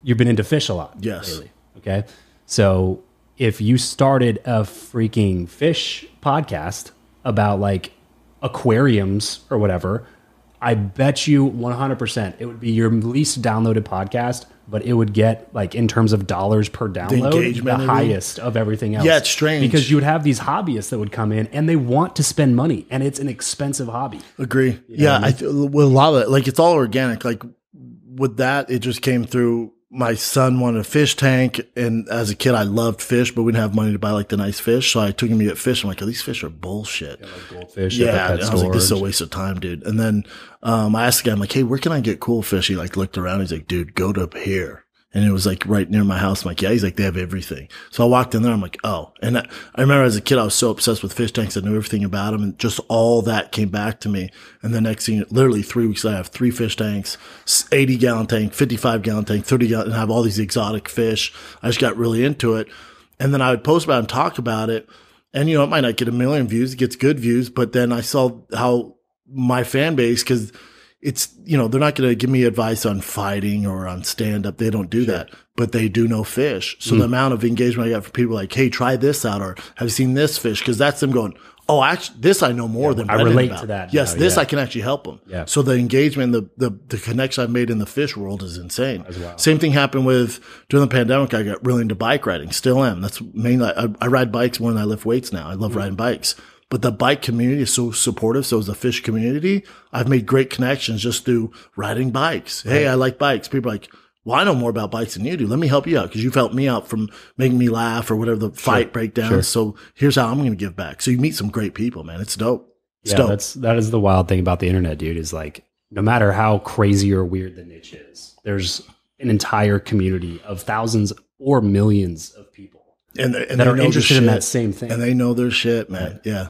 you've been into fish a lot. Yes. Lately, okay. So if you started a freaking fish podcast about like aquariums or whatever, I bet you 100% it would be your least downloaded podcast, but it would get, like, in terms of dollars per download, the highest of everything else. Yeah, it's strange. Because you would have these hobbyists that would come in and they want to spend money, and it's an expensive hobby. Agree. Yeah, with a lot of it, like, it's all organic. Like, with that, it just came through. My son wanted a fish tank, and as a kid, I loved fish, but we didn't have money to buy like the nice fish. So I took him to get fish. I'm like, oh, these fish are bullshit. Yeah, like goldfish. Yeah, and I was like, this is a waste of time, dude. And then I asked the guy, I'm like, hey, where can I get cool fish? He like looked around. He's like, dude, go to here. And it was like right near my house. I'm like, yeah. He's like, they have everything. So I walked in there. I'm like, oh. And I remember as a kid, I was so obsessed with fish tanks. I knew everything about them. And just all that came back to me. And the next thing, literally 3 weeks later, I have 3 fish tanks, 80-gallon tank, 55-gallon tank, 30-gallon, and I have all these exotic fish. I just got really into it. And then I would post about it and talk about it. And, you know, it might not get 1 million views. It gets good views. But then I saw how my fan base, because it's, you know, they're not going to give me advice on fighting or on stand up. They don't do that, but they do know fish. So the amount of engagement I got from people like, hey, try this out, or have you seen this fish? Cause that's them going, oh, actually this I know more than I Brendan relate about. to that. Yes. Now, this I can actually help them. Yeah. So the engagement, the connection I've made in the fish world is insane. Well. Same Same thing happened with during the pandemic. I got really into bike riding, still am. That's mainly, I ride bikes more than I lift weights now. I love riding bikes. But the bike community is so supportive. So is the fish community. I've made great connections just through riding bikes. Hey, I like bikes. People are like, well, I know more about bikes than you do. Let me help you out because you've helped me out from making me laugh or whatever the fight breakdown. Sure. So here's how I'm going to give back. So you meet some great people, man. It's dope. It's dope. That is the wild thing about the internet, dude, is like, no matter how crazy or weird the niche is, there's an entire community of thousands or millions of people and that are interested in that same thing. And they know their shit, man. Yeah.